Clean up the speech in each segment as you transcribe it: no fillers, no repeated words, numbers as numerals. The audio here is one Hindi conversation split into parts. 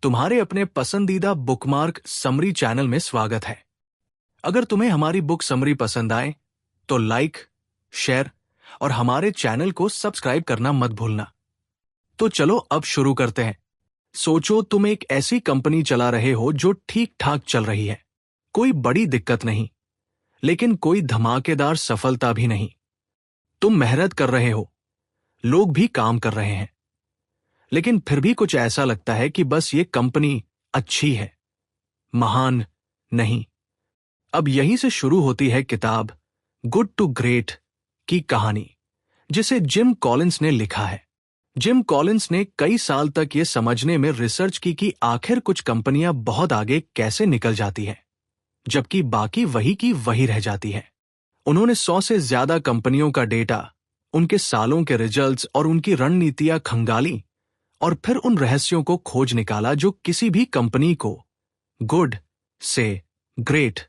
तुम्हारे अपने पसंदीदा बुकमार्क समरी चैनल में स्वागत है। अगर तुम्हें हमारी बुक समरी पसंद आए तो लाइक, शेयर और हमारे चैनल को सब्सक्राइब करना मत भूलना। तो चलो अब शुरू करते हैं। सोचो तुम एक ऐसी कंपनी चला रहे हो जो ठीक ठाक चल रही है, कोई बड़ी दिक्कत नहीं, लेकिन कोई धमाकेदार सफलता भी नहीं। तुम मेहनत कर रहे हो, लोग भी काम कर रहे हैं, लेकिन फिर भी कुछ ऐसा लगता है कि बस ये कंपनी अच्छी है, महान नहीं। अब यहीं से शुरू होती है किताब गुड टू ग्रेट की कहानी, जिसे जिम कॉलिंस ने लिखा है। जिम कॉलिंस ने कई साल तक ये समझने में रिसर्च की कि आखिर कुछ कंपनियां बहुत आगे कैसे निकल जाती हैं, जबकि बाकी वही की वही रह जाती हैं। उन्होंने 100 से ज्यादा कंपनियों का डेटा, उनके सालों के रिजल्ट्स और उनकी रणनीतियां खंगाली और फिर उन रहस्यों को खोज निकाला जो किसी भी कंपनी को गुड से ग्रेट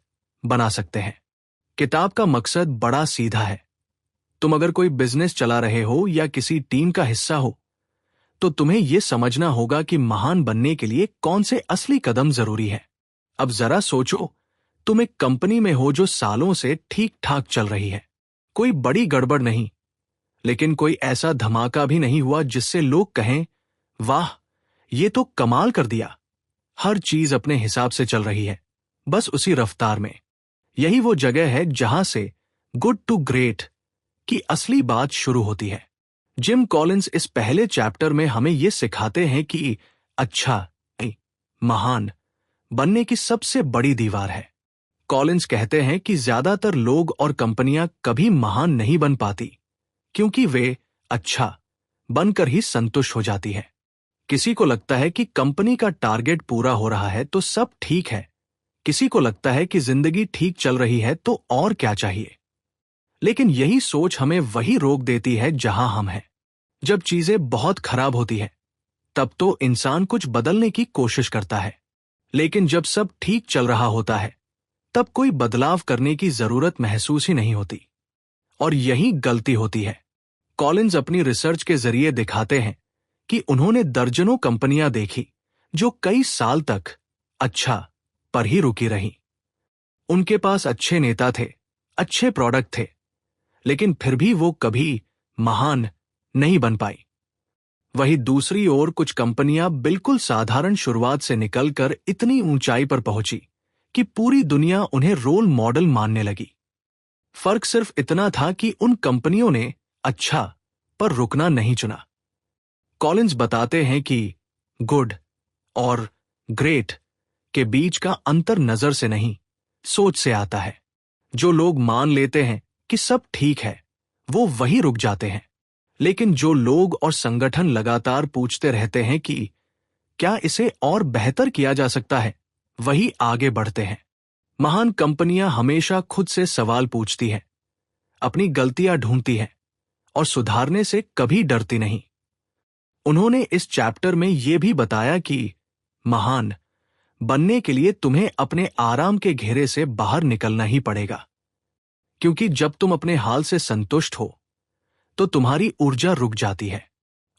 बना सकते हैं। किताब का मकसद बड़ा सीधा है। तुम अगर कोई बिजनेस चला रहे हो या किसी टीम का हिस्सा हो, तो तुम्हें यह समझना होगा कि महान बनने के लिए कौन से असली कदम जरूरी है। अब जरा सोचो, तुम एक कंपनी में हो जो सालों से ठीक ठाक चल रही है, कोई बड़ी गड़बड़ नहीं, लेकिन कोई ऐसा धमाका भी नहीं हुआ जिससे लोग कहें, वाह, ये तो कमाल कर दिया। हर चीज अपने हिसाब से चल रही है, बस उसी रफ्तार में। यही वो जगह है जहां से गुड टू ग्रेट की असली बात शुरू होती है। जिम कॉलिंस इस पहले चैप्टर में हमें यह सिखाते हैं कि अच्छा, महान बनने की सबसे बड़ी दीवार है। कॉलिंस कहते हैं कि ज्यादातर लोग और कंपनियां कभी महान नहीं बन पाती, क्योंकि वे अच्छा बनकर ही संतुष्ट हो जाती है। किसी को लगता है कि कंपनी का टारगेट पूरा हो रहा है तो सब ठीक है, किसी को लगता है कि जिंदगी ठीक चल रही है तो और क्या चाहिए। लेकिन यही सोच हमें वही रोक देती है जहां हम हैं। जब चीजें बहुत खराब होती है, तब तो इंसान कुछ बदलने की कोशिश करता है, लेकिन जब सब ठीक चल रहा होता है, तब कोई बदलाव करने की जरूरत महसूस ही नहीं होती। और यही गलती होती है। कॉलिंस अपनी रिसर्च के जरिए दिखाते हैं कि उन्होंने दर्जनों कंपनियां देखी जो कई साल तक अच्छा पर ही रुकी रहीं। उनके पास अच्छे नेता थे, अच्छे प्रोडक्ट थे, लेकिन फिर भी वो कभी महान नहीं बन पाई। वहीं दूसरी ओर कुछ कंपनियां बिल्कुल साधारण शुरुआत से निकलकर इतनी ऊंचाई पर पहुंची कि पूरी दुनिया उन्हें रोल मॉडल मानने लगी। फर्क सिर्फ इतना था कि उन कंपनियों ने अच्छा पर रुकना नहीं चुना। कॉलिंस बताते हैं कि गुड और ग्रेट के बीच का अंतर नजर से नहीं, सोच से आता है। जो लोग मान लेते हैं कि सब ठीक है, वो वही रुक जाते हैं, लेकिन जो लोग और संगठन लगातार पूछते रहते हैं कि क्या इसे और बेहतर किया जा सकता है, वही आगे बढ़ते हैं। महान कंपनियां हमेशा खुद से सवाल पूछती हैं, अपनी गलतियां ढूंढती हैं और सुधारने से कभी डरती नहीं। उन्होंने इस चैप्टर में यह भी बताया कि महान बनने के लिए तुम्हें अपने आराम के घेरे से बाहर निकलना ही पड़ेगा, क्योंकि जब तुम अपने हाल से संतुष्ट हो तो तुम्हारी ऊर्जा रुक जाती है,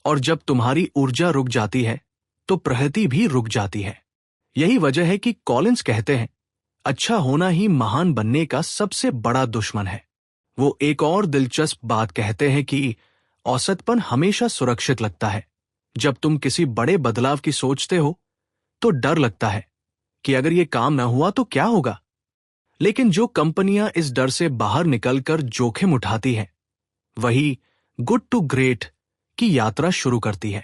और जब तुम्हारी ऊर्जा रुक जाती है तो प्रगति भी रुक जाती है। यही वजह है कि कॉलिंस कहते हैं, अच्छा होना ही महान बनने का सबसे बड़ा दुश्मन है। वो एक और दिलचस्प बात कहते हैं कि औसतपन हमेशा सुरक्षित लगता है। जब तुम किसी बड़े बदलाव की सोचते हो तो डर लगता है कि अगर ये काम ना हुआ तो क्या होगा। लेकिन जो कंपनियां इस डर से बाहर निकलकर जोखिम उठाती हैं, वही गुड टू ग्रेट की यात्रा शुरू करती है।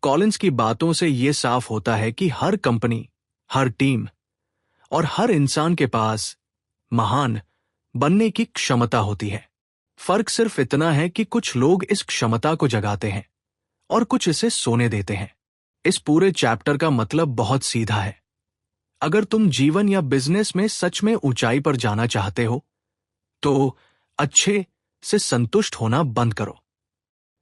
कॉलिंस की बातों से यह साफ होता है कि हर कंपनी, हर टीम और हर इंसान के पास महान बनने की क्षमता होती है। फर्क सिर्फ इतना है कि कुछ लोग इस क्षमता को जगाते हैं और कुछ इसे सोने देते हैं। इस पूरे चैप्टर का मतलब बहुत सीधा है। अगर तुम जीवन या बिजनेस में सच में ऊंचाई पर जाना चाहते हो, तो अच्छे से संतुष्ट होना बंद करो।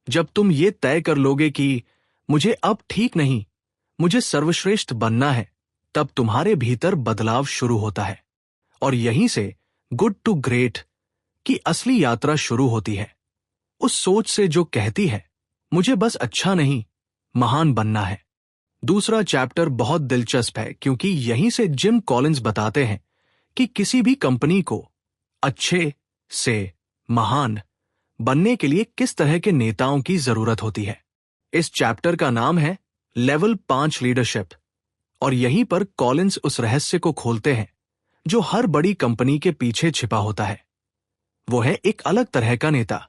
जब तुम ये तय कर लोगे कि मुझे अब ठीक नहीं, मुझे सर्वश्रेष्ठ बनना है, तब तुम्हारे भीतर बदलाव शुरू होता है, और यहीं से गुड टू ग्रेट की असली यात्रा शुरू होती है। उस सोच से जो कहती है, मुझे बस अच्छा नहीं, महान बनना है। दूसरा चैप्टर बहुत दिलचस्प है क्योंकि यहीं से जिम कॉलिंस बताते हैं कि किसी भी कंपनी को अच्छे से महान बनने के लिए किस तरह के नेताओं की जरूरत होती है। इस चैप्टर का नाम है लेवल 5 लीडरशिप, और यहीं पर कॉलिंस उस रहस्य को खोलते हैं जो हर बड़ी कंपनी के पीछे छिपा होता है। वो है एक अलग तरह का नेता।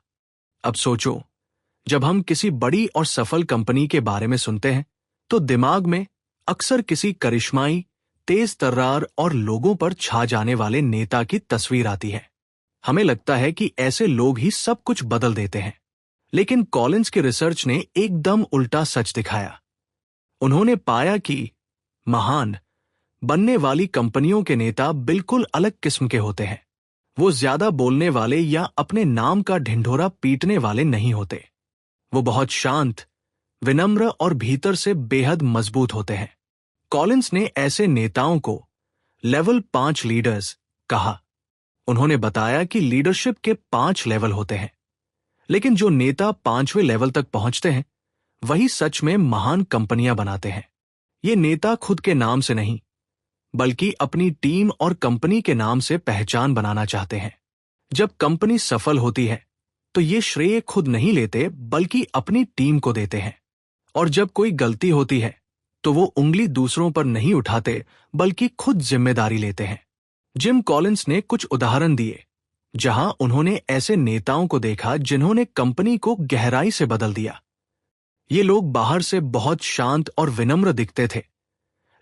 अब सोचो, जब हम किसी बड़ी और सफल कंपनी के बारे में सुनते हैं तो दिमाग में अक्सर किसी करिश्माई, तेज तर्रार और लोगों पर छा जाने वाले नेता की तस्वीर आती है। हमें लगता है कि ऐसे लोग ही सब कुछ बदल देते हैं, लेकिन कॉलिंस की रिसर्च ने एकदम उल्टा सच दिखाया। उन्होंने पाया कि महान बनने वाली कंपनियों के नेता बिल्कुल अलग किस्म के होते हैं। वो ज्यादा बोलने वाले या अपने नाम का ढिंढोरा पीटने वाले नहीं होते। वो बहुत शांत, विनम्र और भीतर से बेहद मजबूत होते हैं। कॉलिंस ने ऐसे नेताओं को लेवल 5 लीडर्स कहा। उन्होंने बताया कि लीडरशिप के 5 लेवल होते हैं, लेकिन जो नेता 5वें लेवल तक पहुंचते हैं वही सच में महान कंपनियां बनाते हैं। ये नेता खुद के नाम से नहीं, बल्कि अपनी टीम और कंपनी के नाम से पहचान बनाना चाहते हैं। जब कंपनी सफल होती है तो ये श्रेय खुद नहीं लेते, बल्कि अपनी टीम को देते हैं। और जब कोई गलती होती है तो वो उंगली दूसरों पर नहीं उठाते, बल्कि खुद जिम्मेदारी लेते हैं। जिम कॉलिंस ने कुछ उदाहरण दिए जहां उन्होंने ऐसे नेताओं को देखा जिन्होंने कंपनी को गहराई से बदल दिया। ये लोग बाहर से बहुत शांत और विनम्र दिखते थे,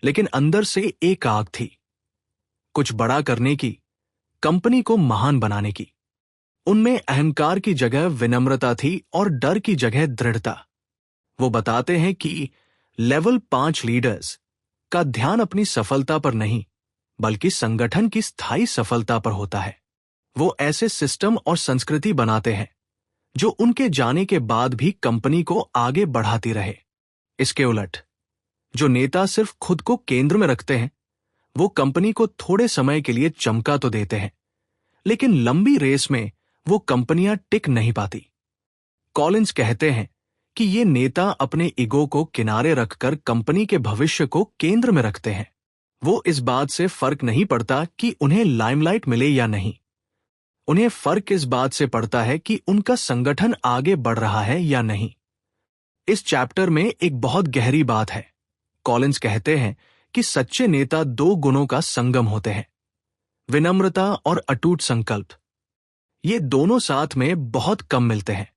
लेकिन अंदर से एक आग थी, कुछ बड़ा करने की, कंपनी को महान बनाने की। उनमें अहंकार की जगह विनम्रता थी और डर की जगह दृढ़ता। वो बताते हैं कि लेवल 5 लीडर्स का ध्यान अपनी सफलता पर नहीं, बल्कि संगठन की स्थायी सफलता पर होता है। वो ऐसे सिस्टम और संस्कृति बनाते हैं जो उनके जाने के बाद भी कंपनी को आगे बढ़ाती रहे। इसके उलट जो नेता सिर्फ खुद को केंद्र में रखते हैं, वो कंपनी को थोड़े समय के लिए चमका तो देते हैं, लेकिन लंबी रेस में वो कंपनियां टिक नहीं पाती। कॉलिंस कहते हैं कि ये नेता अपने ईगो को किनारे रखकर कंपनी के भविष्य को केंद्र में रखते हैं। वो इस बात से फर्क नहीं पड़ता कि उन्हें लाइमलाइट मिले या नहीं। उन्हें फर्क इस बात से पड़ता है कि उनका संगठन आगे बढ़ रहा है या नहीं। इस चैप्टर में एक बहुत गहरी बात है। कॉलिंस कहते हैं कि सच्चे नेता 2 गुणों का संगम होते हैं, विनम्रता और अटूट संकल्प। ये दोनों साथ में बहुत कम मिलते हैं।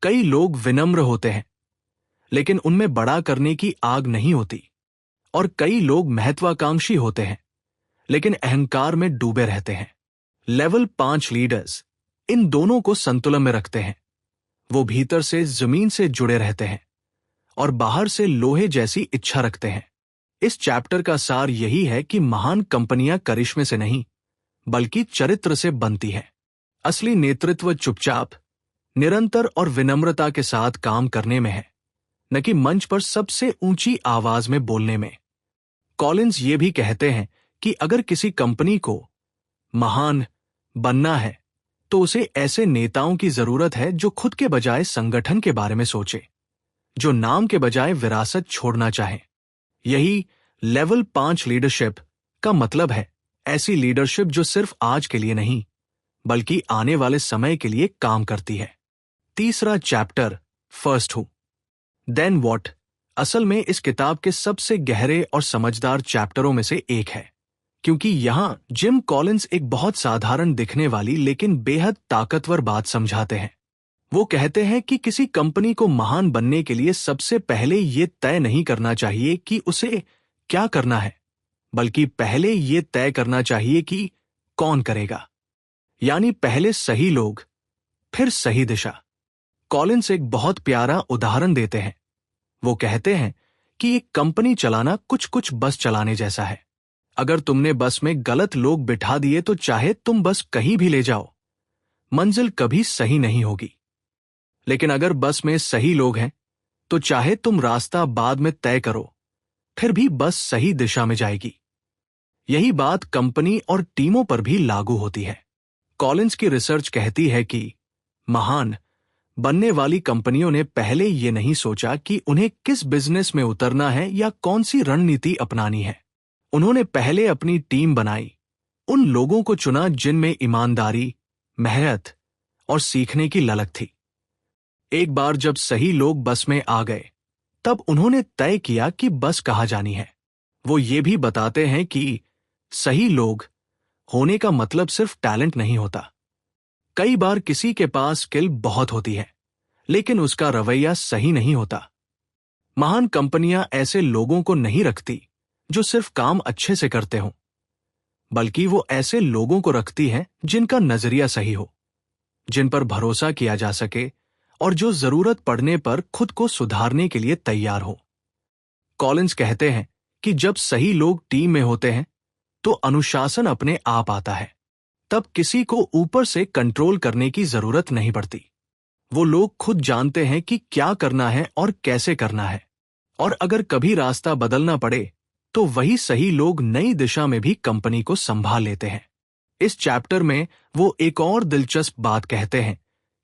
कई लोग विनम्र होते हैं, लेकिन उनमें बड़ा करने की आग नहीं होती, और कई लोग महत्वाकांक्षी होते हैं, लेकिन अहंकार में डूबे रहते हैं। लेवल 5 लीडर्स इन दोनों को संतुलन में रखते हैं। वो भीतर से जमीन से जुड़े रहते हैं और बाहर से लोहे जैसी इच्छा रखते हैं। इस चैप्टर का सार यही है कि महान कंपनियां करिश्मे से नहीं, बल्कि चरित्र से बनती हैं। असली नेतृत्व चुपचाप, निरंतर और विनम्रता के साथ काम करने में है, न कि मंच पर सबसे ऊंची आवाज में बोलने में। कॉलिंस ये भी कहते हैं कि अगर किसी कंपनी को महान बनना है तो उसे ऐसे नेताओं की जरूरत है जो खुद के बजाय संगठन के बारे में सोचे, जो नाम के बजाय विरासत छोड़ना चाहे। यही लेवल 5 लीडरशिप का मतलब है, ऐसी लीडरशिप जो सिर्फ आज के लिए नहीं, बल्कि आने वाले समय के लिए काम करती है। तीसरा chapter, first who then what, असल में इस किताब के सबसे गहरे और समझदार चैप्टरों में से एक है, क्योंकि यहां जिम कॉलिंस एक बहुत साधारण दिखने वाली लेकिन बेहद ताकतवर बात समझाते हैं। वो कहते हैं कि किसी कंपनी को महान बनने के लिए सबसे पहले ये तय नहीं करना चाहिए कि उसे क्या करना है, बल्कि पहले ये तय करना चाहिए कि कौन करेगा। यानी पहले सही लोग, फिर सही दिशा। कॉलिंस एक बहुत प्यारा उदाहरण देते हैं। वो कहते हैं कि एक कंपनी चलाना कुछ कुछ बस चलाने जैसा है। अगर तुमने बस में गलत लोग बिठा दिए तो चाहे तुम बस कहीं भी ले जाओ, मंजिल कभी सही नहीं होगी। लेकिन अगर बस में सही लोग हैं तो चाहे तुम रास्ता बाद में तय करो, फिर भी बस सही दिशा में जाएगी। यही बात कंपनी और टीमों पर भी लागू होती है। कॉलिंस की रिसर्च कहती है कि महान बनने वाली कंपनियों ने पहले ये नहीं सोचा कि उन्हें किस बिजनेस में उतरना है या कौन सी रणनीति अपनानी है। उन्होंने पहले अपनी टीम बनाई, उन लोगों को चुना जिनमें ईमानदारी, मेहनत और सीखने की ललक थी। एक बार जब सही लोग बस में आ गए, तब उन्होंने तय किया कि बस कहाँ जानी है। वो ये भी बताते हैं कि सही लोग होने का मतलब सिर्फ टैलेंट नहीं होता। कई बार किसी के पास स्किल बहुत होती है, लेकिन उसका रवैया सही नहीं होता। महान कंपनियां ऐसे लोगों को नहीं रखती जो सिर्फ काम अच्छे से करते हों, बल्कि वो ऐसे लोगों को रखती हैं जिनका नजरिया सही हो, जिन पर भरोसा किया जा सके और जो जरूरत पड़ने पर खुद को सुधारने के लिए तैयार हो। कॉलिंस कहते हैं कि जब सही लोग टीम में होते हैं तो अनुशासन अपने आप आता है। तब किसी को ऊपर से कंट्रोल करने की जरूरत नहीं पड़ती। वो लोग खुद जानते हैं कि क्या करना है और कैसे करना है, और अगर कभी रास्ता बदलना पड़े तो वही सही लोग नई दिशा में भी कंपनी को संभाल लेते हैं। इस चैप्टर में वो एक और दिलचस्प बात कहते हैं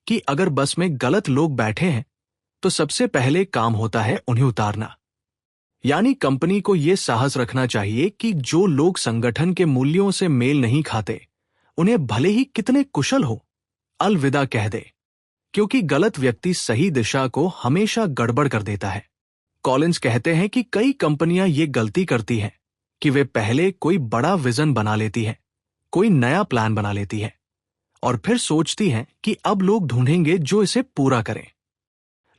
कि अगर बस में गलत लोग बैठे हैं तो सबसे पहले काम होता है उन्हें उतारना। यानी कंपनी को यह साहस रखना चाहिए कि जो लोग संगठन के मूल्यों से मेल नहीं खाते, उन्हें भले ही कितने कुशल हो, अलविदा कह दे, क्योंकि गलत व्यक्ति सही दिशा को हमेशा गड़बड़ कर देता है। कॉलिंस कहते हैं कि कई कंपनियां ये गलती करती हैं कि वे पहले कोई बड़ा विजन बना लेती हैं, कोई नया प्लान बना लेती हैं, और फिर सोचती हैं कि अब लोग ढूंढेंगे जो इसे पूरा करें।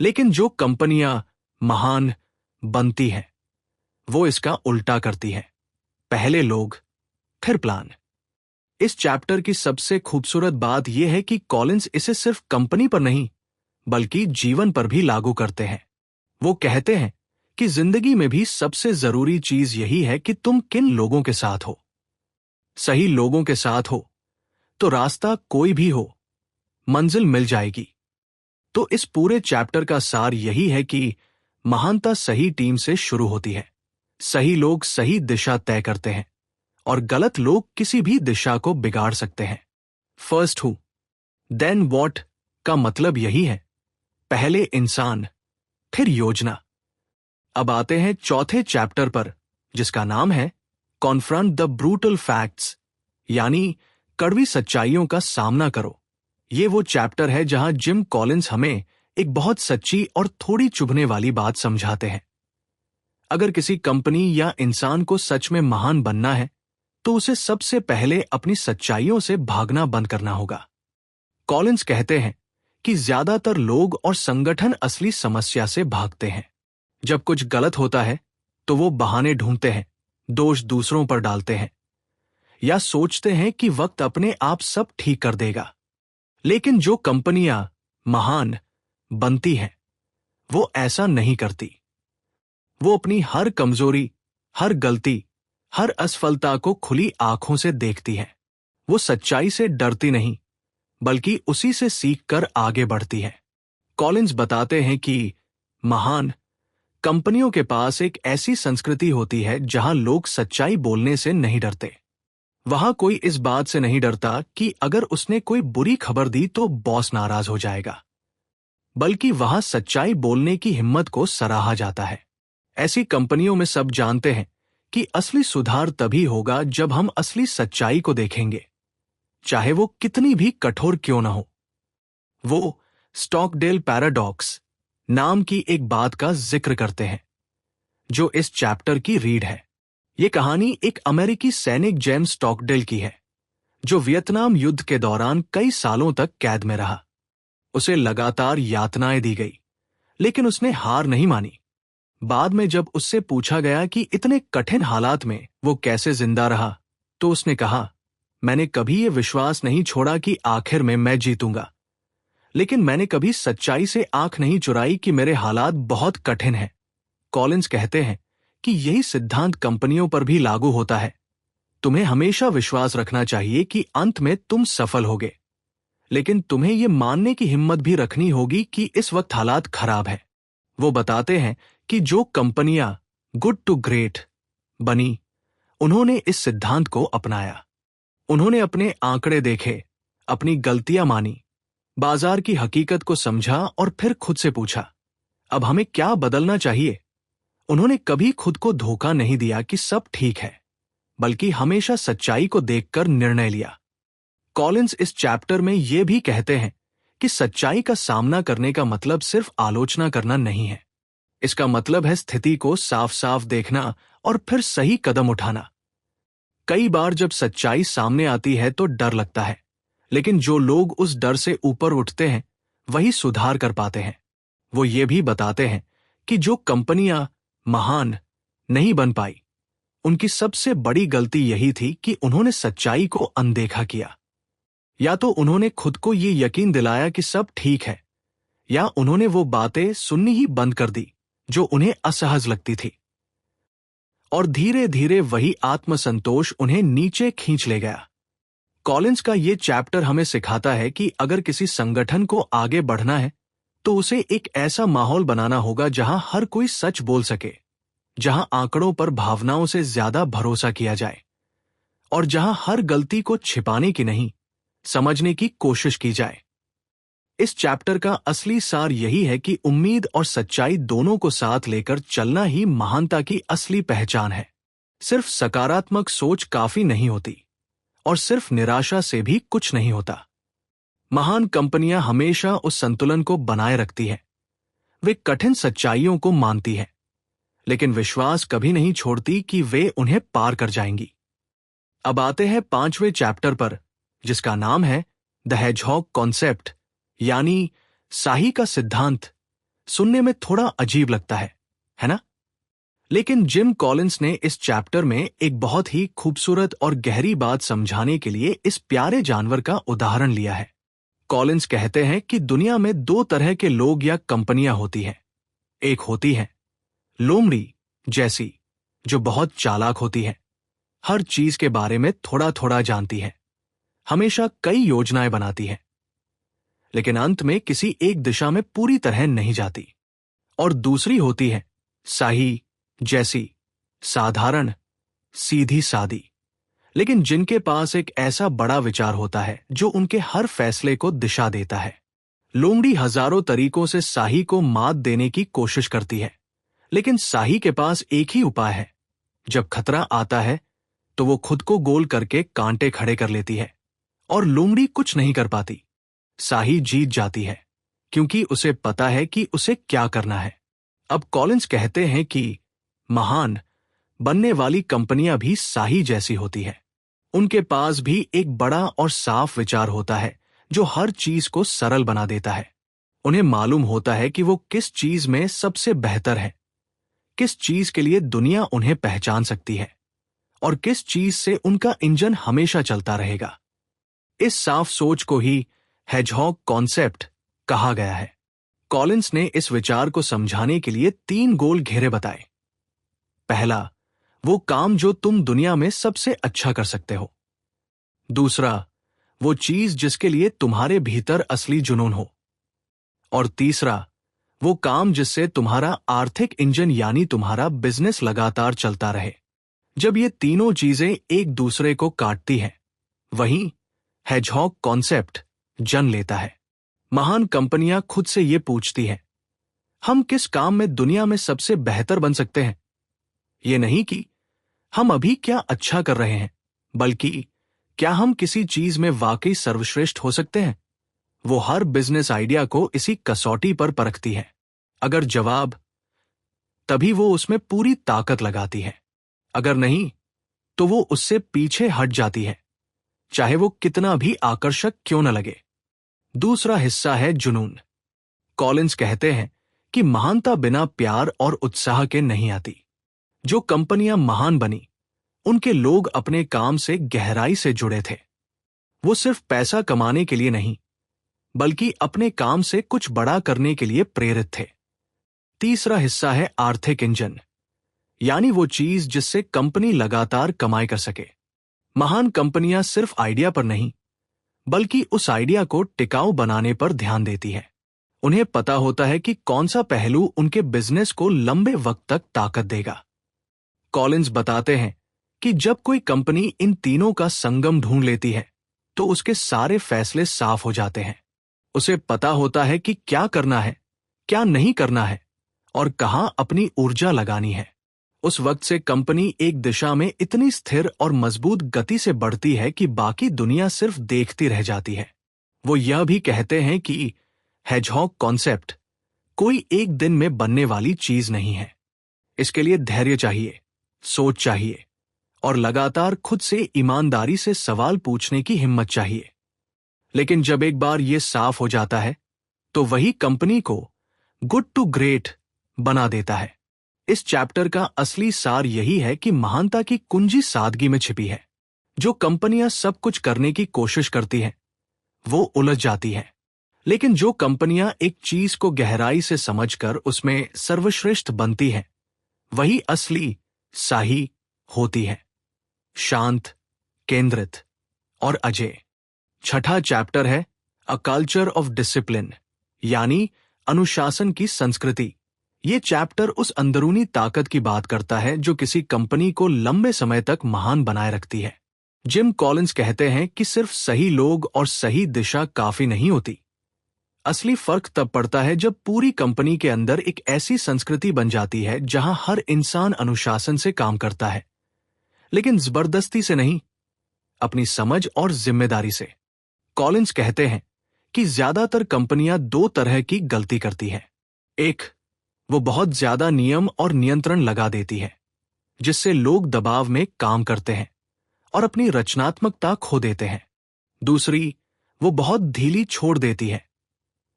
लेकिन जो कंपनियां महान बनती हैं, वो इसका उल्टा करती हैं। पहले लोग, फिर प्लान। इस चैप्टर की सबसे खूबसूरत बात यह है कि कॉलिंस इसे सिर्फ कंपनी पर नहीं, बल्कि जीवन पर भी लागू करते हैं। वो कहते हैं कि जिंदगी में भी सबसे जरूरी चीज यही है कि तुम किन लोगों के साथ हो। सही लोगों के साथ हो तो रास्ता कोई भी हो, मंजिल मिल जाएगी। तो इस पूरे चैप्टर का सार यही है कि महानता सही टीम से शुरू होती है। सही लोग सही दिशा तय करते हैं और गलत लोग किसी भी दिशा को बिगाड़ सकते हैं। फर्स्ट हु देन व्हाट का मतलब यही है, पहले इंसान, फिर योजना। अब आते हैं चौथे चैप्टर पर, जिसका नाम है कॉन्फ्रंट द ब्रूटल फैक्ट्स, यानी कड़वी सच्चाइयों का सामना करो। ये वो चैप्टर है जहां जिम कॉलिंस हमें एक बहुत सच्ची और थोड़ी चुभने वाली बात समझाते हैं। अगर किसी कंपनी या इंसान को सच में महान बनना है तो उसे सबसे पहले अपनी सच्चाइयों से भागना बंद करना होगा। कॉलिंस कहते हैं कि ज्यादातर लोग और संगठन असली समस्या से भागते हैं। जब कुछ गलत होता है तो वो बहाने ढूंढते हैं, दोष दूसरों पर डालते हैं, या सोचते हैं कि वक्त अपने आप सब ठीक कर देगा। लेकिन जो कंपनियां महान बनती हैं, वो ऐसा नहीं करती। वो अपनी हर कमजोरी, हर गलती, हर असफलता को खुली आंखों से देखती है। वो सच्चाई से डरती नहीं, बल्कि उसी से सीखकर आगे बढ़ती है। कॉलिंस बताते हैं कि महान कंपनियों के पास एक ऐसी संस्कृति होती है जहां लोग सच्चाई बोलने से नहीं डरते। वहां कोई इस बात से नहीं डरता कि अगर उसने कोई बुरी खबर दी तो बॉस नाराज हो जाएगा, बल्कि वहां सच्चाई बोलने की हिम्मत को सराहा जाता है। ऐसी कंपनियों में सब जानते हैं कि असली सुधार तभी होगा जब हम असली सच्चाई को देखेंगे, चाहे वो कितनी भी कठोर क्यों ना हो। वो स्टॉकडेल पैराडॉक्स नाम की एक बात का जिक्र करते हैं, जो इस चैप्टर की रीड है। ये कहानी एक अमेरिकी सैनिक जेम्स स्टॉकडेल की है, जो वियतनाम युद्ध के दौरान कई सालों तक कैद में रहा। उसे लगातार यातनाएं दी गई, लेकिन उसने हार नहीं मानी। बाद में जब उससे पूछा गया कि इतने कठिन हालात में वो कैसे जिंदा रहा, तो उसने कहा, मैंने कभी ये विश्वास नहीं छोड़ा कि आखिर में मैं जीतूंगा, लेकिन मैंने कभी सच्चाई से आंख नहीं चुराई कि मेरे हालात बहुत कठिन हैं। कॉलिंस कहते हैं कि यही सिद्धांत कंपनियों पर भी लागू होता है। तुम्हें हमेशा विश्वास रखना चाहिए कि अंत में तुम सफल होगे, लेकिन तुम्हें यह मानने की हिम्मत भी रखनी होगी कि इस वक्त हालात खराब है। वो बताते हैं कि जो कंपनियां गुड टू ग्रेट बनी, उन्होंने इस सिद्धांत को अपनाया। उन्होंने अपने आंकड़े देखे, अपनी गलतियां मानी, बाजार की हकीकत को समझा और फिर खुद से पूछा, अब हमें क्या बदलना चाहिए। उन्होंने कभी खुद को धोखा नहीं दिया कि सब ठीक है, बल्कि हमेशा सच्चाई को देखकर निर्णय लिया। कॉलिंस इस चैप्टर में यह भी कहते हैं कि सच्चाई का सामना करने का मतलब सिर्फ आलोचना करना नहीं है। इसका मतलब है स्थिति को साफ साफ देखना और फिर सही कदम उठाना। कई बार जब सच्चाई सामने आती है तो डर लगता है, लेकिन जो लोग उस डर से ऊपर उठते हैं वही सुधार कर पाते हैं। वो ये भी बताते हैं कि जो कंपनियां महान नहीं बन पाई, उनकी सबसे बड़ी गलती यही थी कि उन्होंने सच्चाई को अनदेखा किया। या तो उन्होंने खुद को ये यकीन दिलाया कि सब ठीक है, या उन्होंने वो बातें सुननी ही बंद कर दी जो उन्हें असहज लगती थी। और धीरे धीरे वही आत्मसंतोष उन्हें नीचे खींच ले गया। कॉलिंस का ये चैप्टर हमें सिखाता है कि अगर किसी संगठन को आगे बढ़ना है तो उसे एक ऐसा माहौल बनाना होगा जहां हर कोई सच बोल सके, जहां आंकड़ों पर भावनाओं से ज्यादा भरोसा किया जाए, और जहां हर गलती को छिपाने की नहीं, समझने की कोशिश की जाए। इस चैप्टर का असली सार यही है कि उम्मीद और सच्चाई दोनों को साथ लेकर चलना ही महानता की असली पहचान है। सिर्फ सकारात्मक सोच काफी नहीं होती, और सिर्फ निराशा से भी कुछ नहीं होता। महान कंपनियां हमेशा उस संतुलन को बनाए रखती हैं। वे कठिन सच्चाइयों को मानती हैं, लेकिन विश्वास कभी नहीं छोड़ती कि वे उन्हें पार कर जाएंगी। अब आते हैं 5वें चैप्टर पर, जिसका नाम है द हेजहॉग कॉन्सेप्ट, यानी शाही का सिद्धांत। सुनने में थोड़ा अजीब लगता है ना? लेकिन जिम कॉलिंस ने इस चैप्टर में एक बहुत ही खूबसूरत और गहरी बात समझाने के लिए इस प्यारे जानवर का उदाहरण लिया है। कॉलिंस कहते हैं कि दुनिया में 2 तरह के लोग या कंपनियां होती हैं। एक होती है लोमड़ी जैसी, जो बहुत चालाक होती है, हर चीज के बारे में थोड़ा थोड़ा जानती है, हमेशा कई योजनाएं बनाती है, लेकिन अंत में किसी एक दिशा में पूरी तरह नहीं जाती। और दूसरी होती है शाही जैसी, साधारण, सीधी सादी, लेकिन जिनके पास एक ऐसा बड़ा विचार होता है जो उनके हर फैसले को दिशा देता है। लोमड़ी हजारों तरीकों से शाही को मात देने की कोशिश करती है, लेकिन शाही के पास एक ही उपाय है। जब खतरा आता है तो वो खुद को गोल करके कांटे खड़े कर लेती है, और लोमड़ी कुछ नहीं कर पाती। शाही जीत जाती है, क्योंकि उसे पता है कि उसे क्या करना है। अब कॉलिंस कहते हैं कि महान बनने वाली कंपनियां भी शाही जैसी होती है। उनके पास भी एक बड़ा और साफ विचार होता है जो हर चीज को सरल बना देता है। उन्हें मालूम होता है कि वो किस चीज में सबसे बेहतर है, किस चीज के लिए दुनिया उन्हें पहचान सकती है, और किस चीज से उनका इंजन हमेशा चलता रहेगा। इस साफ सोच को ही हेजहॉग कॉन्सेप्ट कहा गया है। कॉलिंस ने इस विचार को समझाने के लिए 3 गोल घेरे बताए। पहला, वो काम जो तुम दुनिया में सबसे अच्छा कर सकते हो। दूसरा, वो चीज जिसके लिए तुम्हारे भीतर असली जुनून हो। और तीसरा, वो काम जिससे तुम्हारा आर्थिक इंजन यानी तुम्हारा बिजनेस लगातार चलता रहे। जब ये तीनों चीजें एक दूसरे को काटती हैं, वहीं हेजहॉग कॉन्सेप्ट जन्म लेता है। महान कंपनियां खुद से ये पूछती हैं, हम किस काम में दुनिया में सबसे बेहतर बन सकते हैं? ये नहीं कि हम अभी क्या अच्छा कर रहे हैं, बल्कि क्या हम किसी चीज में वाकई सर्वश्रेष्ठ हो सकते हैं? वो हर बिजनेस आइडिया को इसी कसौटी पर परखती है। अगर जवाब, तभी वो उसमें पूरी ताकत लगाती है। अगर नहीं, तो वो उससे पीछे हट जाती है, चाहे वो कितना भी आकर्षक क्यों न लगे। दूसरा हिस्सा है जुनून। कॉलिंस कहते हैं कि महानता बिना प्यार और उत्साह के नहीं आती। जो कंपनियां महान बनी, उनके लोग अपने काम से गहराई से जुड़े थे। वो सिर्फ पैसा कमाने के लिए नहीं, बल्कि अपने काम से कुछ बड़ा करने के लिए प्रेरित थे। तीसरा हिस्सा है आर्थिक इंजन, यानी वो चीज जिससे कंपनी लगातार कमाई कर सके। महान कंपनियां सिर्फ आइडिया पर नहीं, बल्कि उस आइडिया को टिकाऊ बनाने पर ध्यान देती है। उन्हें पता होता है कि कौन सा पहलू उनके बिजनेस को लंबे वक्त तक ताकत देगा। कॉलिंस बताते हैं कि जब कोई कंपनी इन तीनों का संगम ढूंढ लेती है, तो उसके सारे फैसले साफ हो जाते हैं। उसे पता होता है कि क्या करना है, क्या नहीं करना है और कहां अपनी ऊर्जा लगानी है। उस वक्त से कंपनी एक दिशा में इतनी स्थिर और मजबूत गति से बढ़ती है कि बाकी दुनिया सिर्फ देखती रह जाती है। वो यह भी कहते हैं कि हेजहॉग कॉन्सेप्ट कोई एक दिन में बनने वाली चीज नहीं है। इसके लिए धैर्य चाहिए, सोच चाहिए और लगातार खुद से ईमानदारी से सवाल पूछने की हिम्मत चाहिए। लेकिन जब एक बार ये साफ हो जाता है तो वही कंपनी को गुड टू ग्रेट बना देता है। इस चैप्टर का असली सार यही है कि महानता की कुंजी सादगी में छिपी है। जो कंपनियां सब कुछ करने की कोशिश करती हैं, वो उलझ जाती हैं। लेकिन जो कंपनियां एक चीज को गहराई से समझकर उसमें सर्वश्रेष्ठ बनती हैं, वही असली शाही होती है, शांत, केंद्रित और अजेय। छठा चैप्टर है अ कल्चर ऑफ डिसिप्लिन, यानी अनुशासन की संस्कृति। ये चैप्टर उस अंदरूनी ताकत की बात करता है जो किसी कंपनी को लंबे समय तक महान बनाए रखती है। जिम कॉलिंस कहते हैं कि सिर्फ सही लोग और सही दिशा काफी नहीं होती। असली फर्क तब पड़ता है जब पूरी कंपनी के अंदर एक ऐसी संस्कृति बन जाती है जहां हर इंसान अनुशासन से काम करता है, लेकिन जबरदस्ती से नहीं, अपनी समझ और जिम्मेदारी से। कॉलिंस कहते हैं कि ज्यादातर कंपनियां दो तरह की गलती करती हैं। एक, वो बहुत ज्यादा नियम और नियंत्रण लगा देती है, जिससे लोग दबाव में काम करते हैं और अपनी रचनात्मकता खो देते हैं। दूसरी, वो बहुत ढीली छोड़ देती है,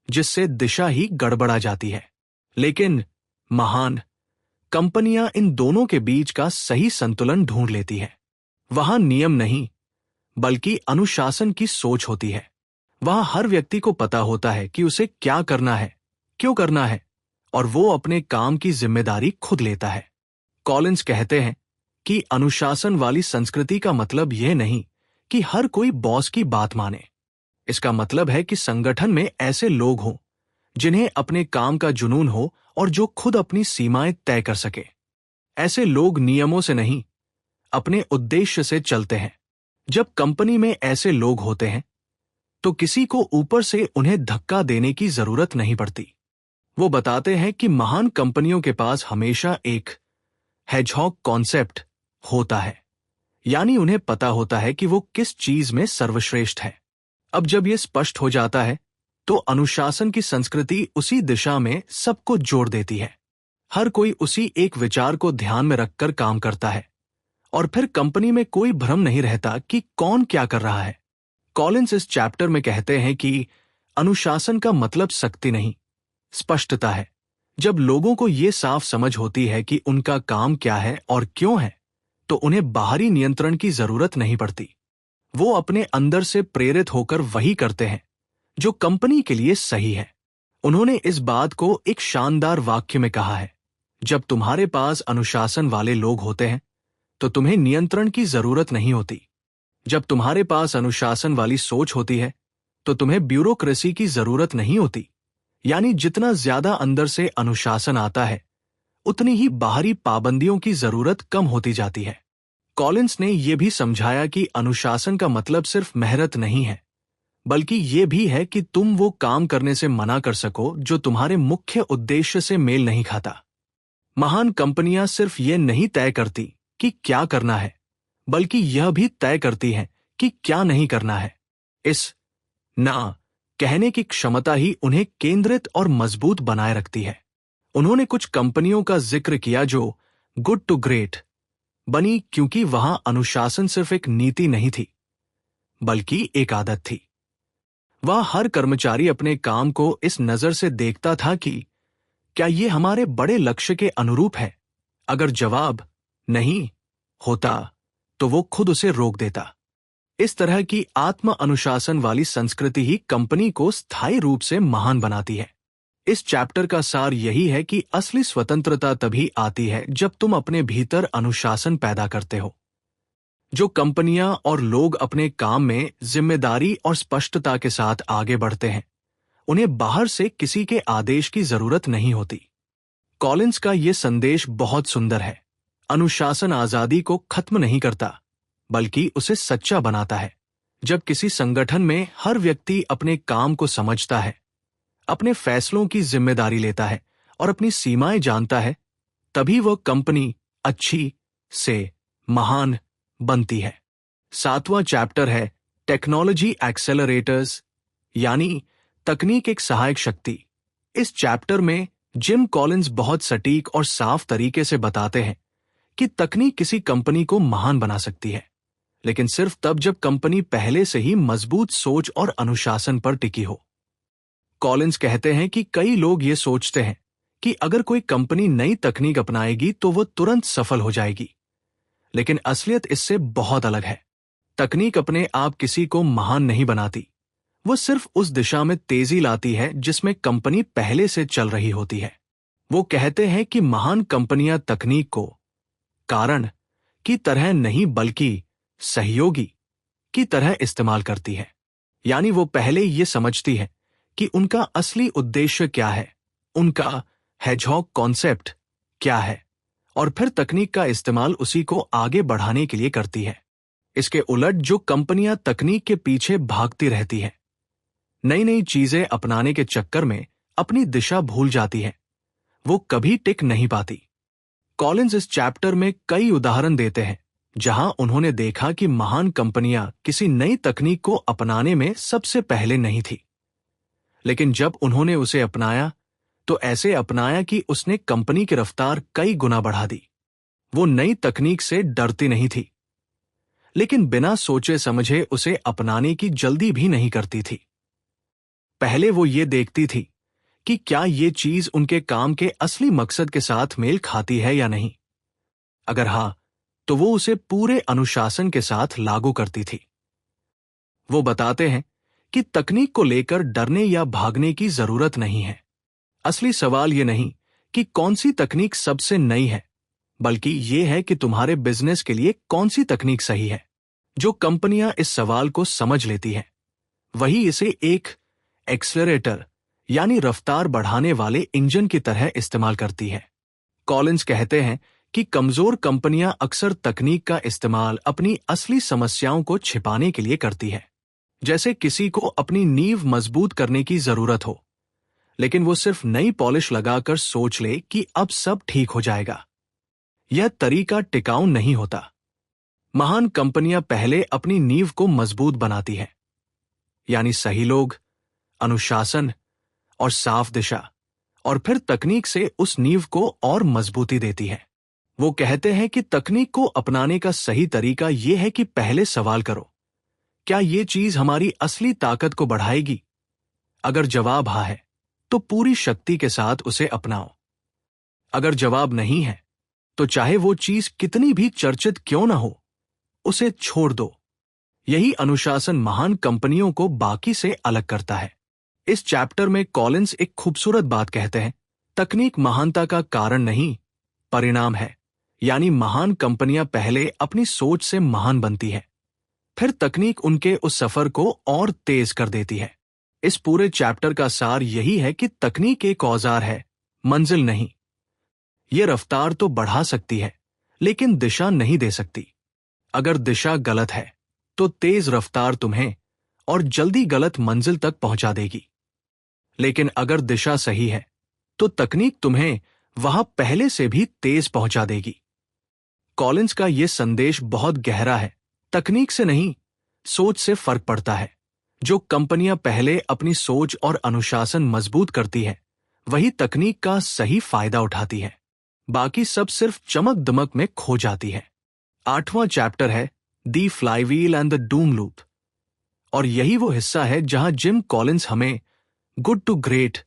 जिससे दिशा ही गड़बड़ा जाती है। लेकिन महान कंपनियां इन दोनों के बीच का सही संतुलन ढूंढ लेती है। वहां नियम नहीं, बल्कि अनुशासन की सोच होती है। वहां हर व्यक्ति को पता होता है कि उसे क्या करना है, क्यों करना है, और वो अपने काम की जिम्मेदारी खुद लेता है। कॉलिंस कहते हैं कि अनुशासन वाली संस्कृति का मतलब यह नहीं कि हर कोई बॉस की बात माने। इसका मतलब है कि संगठन में ऐसे लोग हों जिन्हें अपने काम का जुनून हो और जो खुद अपनी सीमाएं तय कर सके। ऐसे लोग नियमों से नहीं, अपने उद्देश्य से चलते हैं। जब कंपनी में ऐसे लोग होते हैं तो किसी को ऊपर से उन्हें धक्का देने की जरूरत नहीं पड़ती। वो बताते हैं कि महान कंपनियों के पास हमेशा एक हेजहॉग कॉन्सेप्ट होता है, यानी उन्हें पता होता है कि वो किस चीज में सर्वश्रेष्ठ है। अब जब ये स्पष्ट हो जाता है तो अनुशासन की संस्कृति उसी दिशा में सबको जोड़ देती है। हर कोई उसी एक विचार को ध्यान में रखकर काम करता है और फिर कंपनी में कोई भ्रम नहीं रहता कि कौन क्या कर रहा है। कॉलिंस इस चैप्टर में कहते हैं कि अनुशासन का मतलब सख्ती नहीं, स्पष्टता है। जब लोगों को ये साफ समझ होती है कि उनका काम क्या है और क्यों है, तो उन्हें बाहरी नियंत्रण की जरूरत नहीं पड़ती। वो अपने अंदर से प्रेरित होकर वही करते हैं जो कंपनी के लिए सही है। उन्होंने इस बात को एक शानदार वाक्य में कहा है, जब तुम्हारे पास अनुशासन वाले लोग होते हैं तो तुम्हें नियंत्रण की जरूरत नहीं होती। जब तुम्हारे पास अनुशासन वाली सोच होती है तो तुम्हें ब्यूरोक्रेसी की जरूरत नहीं होती। यानी जितना ज्यादा अंदर से अनुशासन आता है, उतनी ही बाहरी पाबंदियों की जरूरत कम होती जाती है। कॉलिंस ने यह भी समझाया कि अनुशासन का मतलब सिर्फ मेहनत नहीं है, बल्कि ये भी है कि तुम वो काम करने से मना कर सको जो तुम्हारे मुख्य उद्देश्य से मेल नहीं खाता। महान कंपनियां सिर्फ ये नहीं तय करती कि क्या करना है, बल्कि यह भी तय करती हैं कि क्या नहीं करना है। इस ना कहने की क्षमता ही उन्हें केंद्रित और मजबूत बनाए रखती है। उन्होंने कुछ कंपनियों का जिक्र किया जो गुड टू ग्रेट बनी क्योंकि वहां अनुशासन सिर्फ एक नीति नहीं थी, बल्कि एक आदत थी। वह हर कर्मचारी अपने काम को इस नजर से देखता था कि क्या ये हमारे बड़े लक्ष्य के अनुरूप है। अगर जवाब नहीं होता तो वो खुद उसे रोक देता। इस तरह की आत्म अनुशासन वाली संस्कृति ही कंपनी को स्थायी रूप से महान बनाती है। इस चैप्टर का सार यही है कि असली स्वतंत्रता तभी आती है जब तुम अपने भीतर अनुशासन पैदा करते हो। जो कंपनियां और लोग अपने काम में जिम्मेदारी और स्पष्टता के साथ आगे बढ़ते हैं, उन्हें बाहर से किसी के आदेश की जरूरत नहीं होती। कॉलिंस का यह संदेश बहुत सुंदर है। अनुशासन आजादी को खत्म नहीं करता, बल्कि उसे सच्चा बनाता है। जब किसी संगठन में हर व्यक्ति अपने काम को समझता है, अपने फैसलों की जिम्मेदारी लेता है और अपनी सीमाएं जानता है, तभी वह कंपनी अच्छी से महान बनती है। 7वां चैप्टर है टेक्नोलॉजी एक्सेलरेटर्स, यानी तकनीक एक सहायक शक्ति। इस चैप्टर में जिम कॉलिंस बहुत सटीक और साफ तरीके से बताते हैं कि तकनीक किसी कंपनी को महान बना सकती है, लेकिन सिर्फ तब जब कंपनी पहले से ही मजबूत सोच और अनुशासन पर टिकी हो। कॉलिंस कहते हैं कि कई लोग ये सोचते हैं कि अगर कोई कंपनी नई तकनीक अपनाएगी तो वो तुरंत सफल हो जाएगी, लेकिन असलियत इससे बहुत अलग है। तकनीक अपने आप किसी को महान नहीं बनाती, वो सिर्फ उस दिशा में तेजी लाती है जिसमें कंपनी पहले से चल रही होती है। वो कहते हैं कि महान कंपनियां तकनीक को कारण की तरह नहीं बल्कि सहयोगी की तरह इस्तेमाल करती है। यानी वो पहले ये समझती है कि उनका असली उद्देश्य क्या है, उनका हेजहॉग कॉन्सेप्ट क्या है, और फिर तकनीक का इस्तेमाल उसी को आगे बढ़ाने के लिए करती है। इसके उलट जो कंपनियां तकनीक के पीछे भागती रहती हैं, नई नई चीजें अपनाने के चक्कर में अपनी दिशा भूल जाती हैं, वो कभी टिक नहीं पाती। कॉलिंस इस चैप्टर में कई उदाहरण देते हैं जहां उन्होंने देखा कि महान कंपनियां किसी नई तकनीक को अपनाने में सबसे पहले नहीं थी, लेकिन जब उन्होंने उसे अपनाया तो ऐसे अपनाया कि उसने कंपनी की रफ्तार कई गुना बढ़ा दी। वो नई तकनीक से डरती नहीं थी, लेकिन बिना सोचे समझे उसे अपनाने की जल्दी भी नहीं करती थी। पहले वो ये देखती थी कि क्या ये चीज उनके काम के असली मकसद के साथ मेल खाती है या नहीं। अगर हां, तो वो उसे पूरे अनुशासन के साथ लागू करती थी। वो बताते हैं कि तकनीक को लेकर डरने या भागने की जरूरत नहीं है। असली सवाल ये नहीं कि कौन सी तकनीक सबसे नई है, बल्कि ये है कि तुम्हारे बिजनेस के लिए कौन सी तकनीक सही है। जो कंपनियां इस सवाल को समझ लेती हैं, वही इसे एक एक्सेलरेटर यानी रफ्तार बढ़ाने वाले इंजन की तरह इस्तेमाल करती है। कॉलिंस कहते हैं कि कमजोर कंपनियां अक्सर तकनीक का इस्तेमाल अपनी असली समस्याओं को छिपाने के लिए करती है, जैसे किसी को अपनी नींव मजबूत करने की जरूरत हो, लेकिन वो सिर्फ नई पॉलिश लगाकर सोच ले कि अब सब ठीक हो जाएगा। यह तरीका टिकाऊ नहीं होता। महान कंपनियां पहले अपनी नींव को मजबूत बनाती हैं, यानी सही लोग, अनुशासन और साफ दिशा, और फिर तकनीक से उस नींव को और मजबूती देती है। वो कहते हैं कि तकनीक को अपनाने का सही तरीका यह है कि पहले सवाल करो, क्या ये चीज हमारी असली ताकत को बढ़ाएगी? अगर जवाब हाँ है, तो पूरी शक्ति के साथ उसे अपनाओ। अगर जवाब नहीं है, तो चाहे वो चीज कितनी भी चर्चित क्यों ना हो, उसे छोड़ दो। यही अनुशासन महान कंपनियों को बाकी से अलग करता है। इस चैप्टर में कॉलिंस एक खूबसूरत बात कहते हैं, तकनीक महानता का कारण नहीं, परिणाम है। यानी महान कंपनियां पहले अपनी सोच से महान बनती है, फिर तकनीक उनके उस सफर को और तेज कर देती है। इस पूरे चैप्टर का सार यही है कि तकनीक एक औजार है, मंजिल नहीं। ये रफ्तार तो बढ़ा सकती है, लेकिन दिशा नहीं दे सकती। अगर दिशा गलत है, तो तेज रफ्तार तुम्हें और जल्दी गलत मंजिल तक पहुंचा देगी। लेकिन अगर दिशा सही है, तो तकनीक तुम्हें वहां पहले से भी तेज पहुंचा देगी। कॉलिंस का यह संदेश बहुत गहरा है। तकनीक से नहीं, सोच से फर्क पड़ता है। जो कंपनियां पहले अपनी सोच और अनुशासन मजबूत करती है, वही तकनीक का सही फायदा उठाती है। बाकी सब सिर्फ चमक दमक में खो जाती है। 8वां चैप्टर है the flywheel and the doom loop, और यही वो हिस्सा है जहां जिम कॉलिंस हमें गुड टू ग्रेट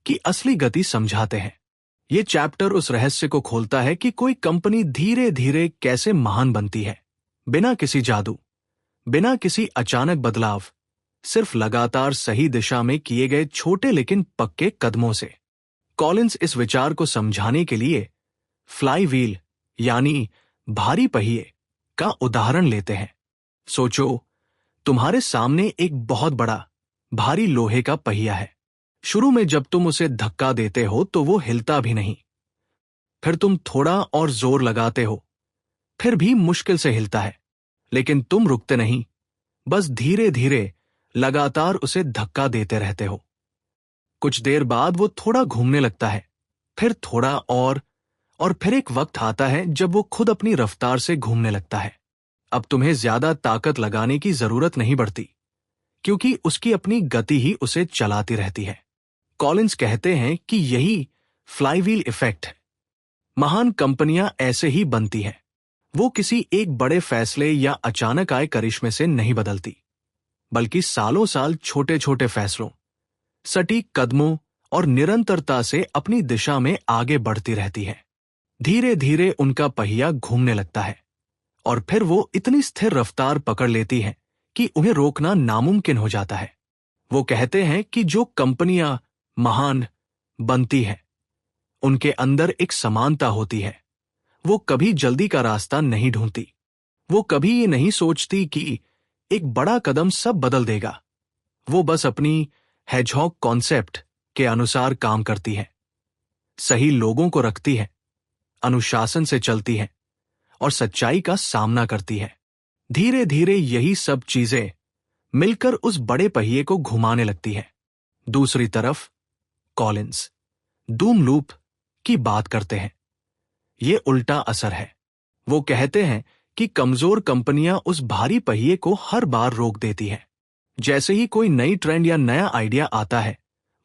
की असली गति समझाते हैं। ये चैप्टर उस रहस्य को खोलता है कि कोई कंपनी धीरे धीरे कैसे महान बनती है, बिना किसी जादू, बिना किसी अचानक बदलाव, सिर्फ लगातार सही दिशा में किए गए छोटे लेकिन पक्के कदमों से। कॉलिंस इस विचार को समझाने के लिए फ्लाई व्हील यानी भारी पहिए का उदाहरण लेते हैं। सोचो, तुम्हारे सामने एक बहुत बड़ा भारी लोहे का पहिया है। शुरू में जब तुम उसे धक्का देते हो तो वो हिलता भी नहीं। फिर तुम थोड़ा और जोर लगाते हो, फिर भी मुश्किल से हिलता है, लेकिन तुम रुकते नहीं, बस धीरे धीरे लगातार उसे धक्का देते रहते हो। कुछ देर बाद वो थोड़ा घूमने लगता है, फिर थोड़ा और फिर एक वक्त आता है जब वो खुद अपनी रफ्तार से घूमने लगता है। अब तुम्हें ज्यादा ताकत लगाने की जरूरत नहीं पड़ती, क्योंकि उसकी अपनी गति ही उसे चलाती रहती है। कॉलिंस कहते हैं कि यही फ्लाईव्हील इफेक्ट है। महान कंपनियां ऐसे ही बनती हैं। वो किसी एक बड़े फैसले या अचानक आए करिश्मे से नहीं बदलती, बल्कि सालों साल छोटे छोटे फैसलों, सटीक कदमों और निरंतरता से अपनी दिशा में आगे बढ़ती रहती है। धीरे धीरे उनका पहिया घूमने लगता है और फिर वो इतनी स्थिर रफ्तार पकड़ लेती है कि उन्हें रोकना नामुमकिन हो जाता है। वो कहते हैं कि जो कंपनियां महान बनती हैं, उनके अंदर एक समानता होती है। वो कभी जल्दी का रास्ता नहीं ढूंढती। वो कभी ये नहीं सोचती कि एक बड़ा कदम सब बदल देगा। वो बस अपनी हेजहॉग कॉन्सेप्ट के अनुसार काम करती है, सही लोगों को रखती है, अनुशासन से चलती है और सच्चाई का सामना करती है। धीरे धीरे यही सब चीजें मिलकर उस बड़े पहिए को घुमाने लगती है। दूसरी तरफ कॉलिंस डूम लूप की बात करते हैं। ये उल्टा असर है। वो कहते हैं कि कमजोर कंपनियां उस भारी पहिए को हर बार रोक देती हैं। जैसे ही कोई नई ट्रेंड या नया आइडिया आता है,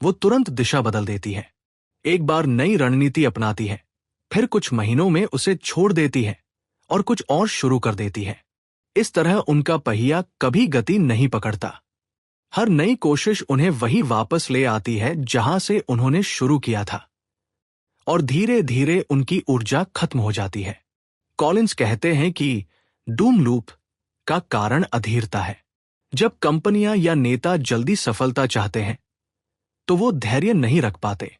वो तुरंत दिशा बदल देती है। एक बार नई रणनीति अपनाती है, फिर कुछ महीनों में उसे छोड़ देती है और कुछ और शुरू कर देती है। इस तरह उनका पहिया कभी गति नहीं पकड़ता। हर नई कोशिश उन्हें वही वापस ले आती है जहां से उन्होंने शुरू किया था, और धीरे धीरे उनकी ऊर्जा खत्म हो जाती है। कॉलिंस कहते हैं कि डूम लूप का कारण अधीरता है। जब कंपनियां या नेता जल्दी सफलता चाहते हैं, तो वो धैर्य नहीं रख पाते।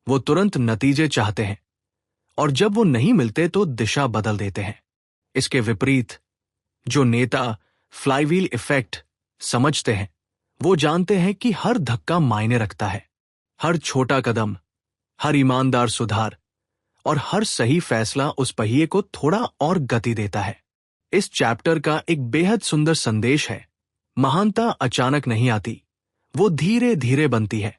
वो तुरंत नतीजे चाहते हैं, और जब वो नहीं मिलते तो दिशा बदल देते हैं। इसके विपरीत जो नेता फ्लाईव्हील इफेक्ट समझते हैं, वो जानते हैं कि हर धक्का मायने रखता है। हर छोटा कदम, हर ईमानदार सुधार और हर सही फैसला उस पहिए को थोड़ा और गति देता है। इस चैप्टर का एक बेहद सुंदर संदेश है। महानता अचानक नहीं आती, वो धीरे धीरे बनती है।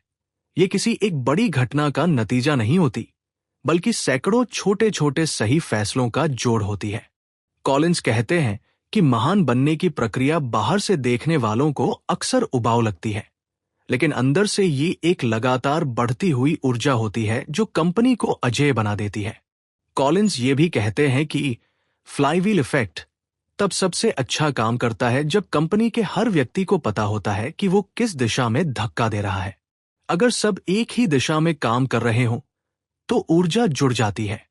ये किसी एक बड़ी घटना का नतीजा नहीं होती, बल्कि सैकड़ों छोटे छोटे सही फैसलों का जोड़ होती है। कॉलिंस कहते हैं कि महान बनने की प्रक्रिया बाहर से देखने वालों को अक्सर उबाऊ लगती है, लेकिन अंदर से ये एक लगातार बढ़ती हुई ऊर्जा होती है जो कंपनी को अजेय बना देती है। कॉलिंस ये भी कहते हैं कि फ्लाईव्हील इफेक्ट तब सबसे अच्छा काम करता है जब कंपनी के हर व्यक्ति को पता होता है कि वो किस दिशा में धक्का दे रहा है। अगर सब एक ही दिशा में काम कर रहे हों, तो ऊर्जा जुड़ जाती है,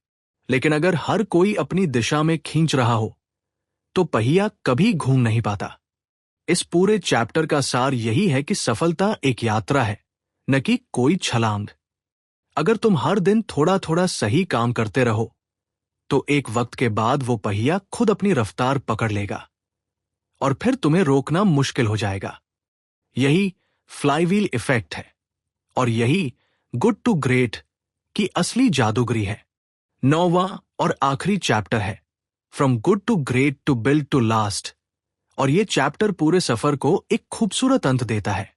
लेकिन अगर हर कोई अपनी दिशा में खींच रहा हो, तो पहिया कभी घूम नहीं पाता। इस पूरे चैप्टर का सार यही है कि सफलता एक यात्रा है, न कि कोई छलांग। अगर तुम हर दिन थोड़ा थोड़ा सही काम करते रहो, तो एक वक्त के बाद वो पहिया खुद अपनी रफ्तार पकड़ लेगा और फिर तुम्हें रोकना मुश्किल हो जाएगा। यही फ्लाईव्हील इफेक्ट है, और यही गुड टू ग्रेट की असली जादूगरी है। 9वां और आखिरी चैप्टर है from good to great to build to last, और ये चैप्टर पूरे सफर को एक खूबसूरत अंत देता है।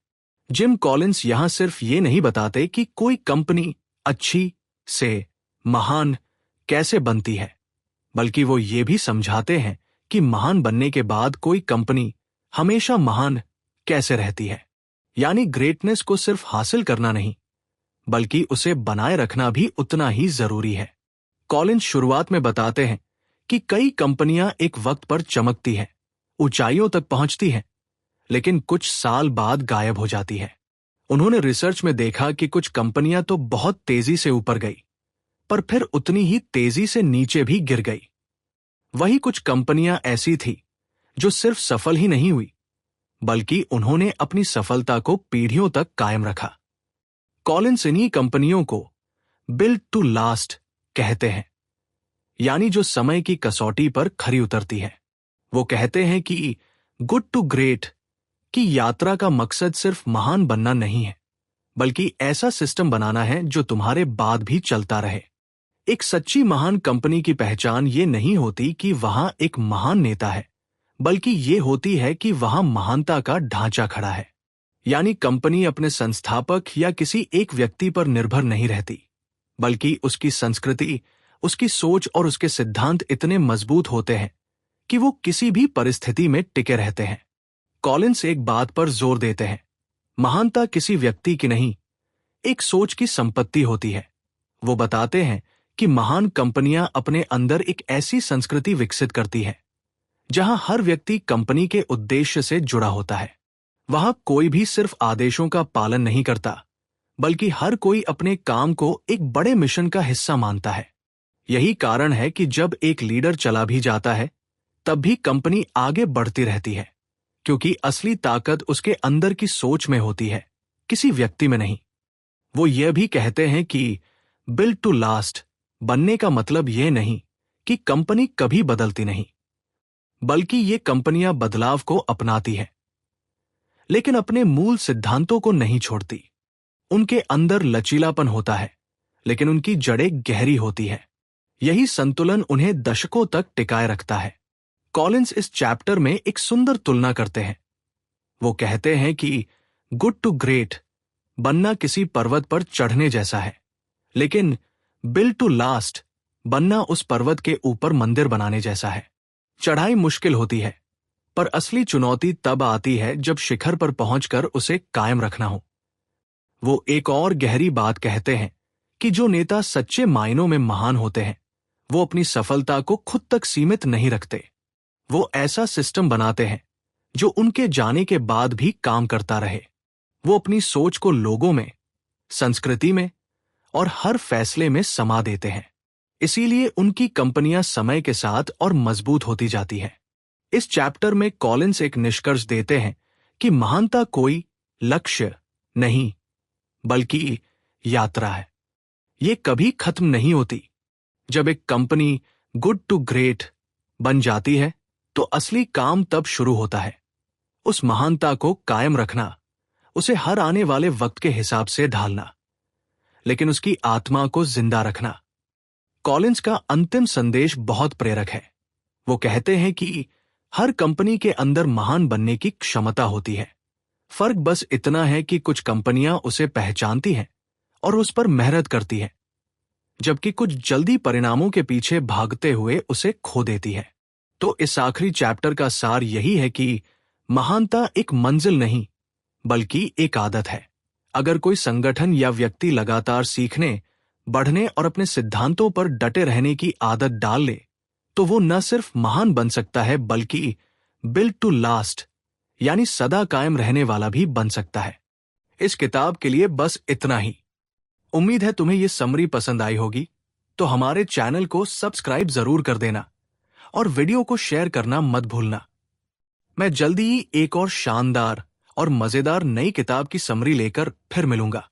जिम कॉलिंस यहां सिर्फ ये नहीं बताते कि कोई कंपनी अच्छी से महान कैसे बनती है, बल्कि वो ये भी समझाते हैं कि महान बनने के बाद कोई कंपनी हमेशा महान कैसे रहती है। यानी ग्रेटनेस को सिर्फ हासिल करना नहीं, बल्कि उसे बनाए रखना भी उतना ही जरूरी है। कॉलिंस शुरुआत में बताते हैं कि कई कंपनियां एक वक्त पर चमकती हैं, ऊंचाइयों तक पहुंचती हैं, लेकिन कुछ साल बाद गायब हो जाती है। उन्होंने रिसर्च में देखा कि कुछ कंपनियां तो बहुत तेजी से ऊपर गई, पर फिर उतनी ही तेजी से नीचे भी गिर गई। वही कुछ कंपनियां ऐसी थी जो सिर्फ सफल ही नहीं हुई, बल्कि उन्होंने अपनी सफलता को पीढ़ियों तक कायम रखा। कॉलिंस इन्हीं कंपनियों को बिल्ड टू लास्ट कहते हैं, यानी जो समय की कसौटी पर खरी उतरती है। वो कहते हैं कि गुड टू ग्रेट की यात्रा का मकसद सिर्फ महान बनना नहीं है, बल्कि ऐसा सिस्टम बनाना है जो तुम्हारे बाद भी चलता रहे। एक सच्ची महान कंपनी की पहचान ये नहीं होती कि वहां एक महान नेता है, बल्कि ये होती है कि वहां महानता का ढांचा खड़ा है। यानी कंपनी अपने संस्थापक या किसी एक व्यक्ति पर निर्भर नहीं रहती, बल्कि उसकी संस्कृति, उसकी सोच और उसके सिद्धांत इतने मजबूत होते हैं कि वो किसी भी परिस्थिति में टिके रहते हैं। कॉलिंस एक बात पर जोर देते हैं, महानता किसी व्यक्ति की नहीं, एक सोच की संपत्ति होती है। वो बताते हैं कि महान कंपनियां अपने अंदर एक ऐसी संस्कृति विकसित करती हैं जहां हर व्यक्ति कंपनी के उद्देश्य से जुड़ा होता है। वहां कोई भी सिर्फ आदेशों का पालन नहीं करता, बल्कि हर कोई अपने काम को एक बड़े मिशन का हिस्सा मानता है। यही कारण है कि जब एक लीडर चला भी जाता है, तब भी कंपनी आगे बढ़ती रहती है, क्योंकि असली ताकत उसके अंदर की सोच में होती है, किसी व्यक्ति में नहीं। वो ये भी कहते हैं कि बिल्ड टू लास्ट बनने का मतलब ये नहीं कि कंपनी कभी बदलती नहीं, बल्कि ये कंपनियां बदलाव को अपनाती हैं, लेकिन अपने मूल सिद्धांतों को नहीं छोड़ती। उनके अंदर लचीलापन होता है, लेकिन उनकी जड़ें गहरी होती है। यही संतुलन उन्हें दशकों तक टिकाए रखता है। कॉलिंस इस चैप्टर में एक सुंदर तुलना करते हैं। वो कहते हैं कि गुड टू ग्रेट बनना किसी पर्वत पर चढ़ने जैसा है, लेकिन बिल्ड टू लास्ट बनना उस पर्वत के ऊपर मंदिर बनाने जैसा है। चढ़ाई मुश्किल होती है, पर असली चुनौती तब आती है जब शिखर पर पहुंचकर उसे कायम रखना हो। वो एक और गहरी बात कहते हैं कि जो नेता सच्चे मायनों में महान होते हैं, वो अपनी सफलता को खुद तक सीमित नहीं रखते। वो ऐसा सिस्टम बनाते हैं जो उनके जाने के बाद भी काम करता रहे। वो अपनी सोच को लोगों में, संस्कृति में और हर फैसले में समा देते हैं। इसीलिए उनकी कंपनियां समय के साथ और मजबूत होती जाती हैं। इस चैप्टर में कॉलिंस एक निष्कर्ष देते हैं कि महानता कोई लक्ष्य नहीं, बल्कि यात्रा है। ये कभी खत्म नहीं होती। जब एक कंपनी गुड टू ग्रेट बन जाती है, तो असली काम तब शुरू होता है। उस महानता को कायम रखना, उसे हर आने वाले वक्त के हिसाब से ढालना, लेकिन उसकी आत्मा को जिंदा रखना। कॉलिंस का अंतिम संदेश बहुत प्रेरक है। वो कहते हैं कि हर कंपनी के अंदर महान बनने की क्षमता होती है। फर्क बस इतना है कि कुछ कंपनियां उसे पहचानती हैं और उस पर मेहनत करती हैं, जबकि कुछ जल्दी परिणामों के पीछे भागते हुए उसे खो देती है। तो इस आखिरी चैप्टर का सार यही है कि महानता एक मंजिल नहीं, बल्कि एक आदत है। अगर कोई संगठन या व्यक्ति लगातार सीखने, बढ़ने और अपने सिद्धांतों पर डटे रहने की आदत डाल ले, तो वो न सिर्फ महान बन सकता है, बल्कि बिल्ड टू लास्ट यानी सदा कायम रहने वाला भी बन सकता है। इस किताब के लिए बस इतना ही। उम्मीद है तुम्हें ये समरी पसंद आई होगी, तो हमारे चैनल को सब्सक्राइब जरूर कर देना और वीडियो को शेयर करना मत भूलना। मैं जल्दी ही एक और शानदार और मजेदार नई किताब की समरी लेकर फिर मिलूंगा।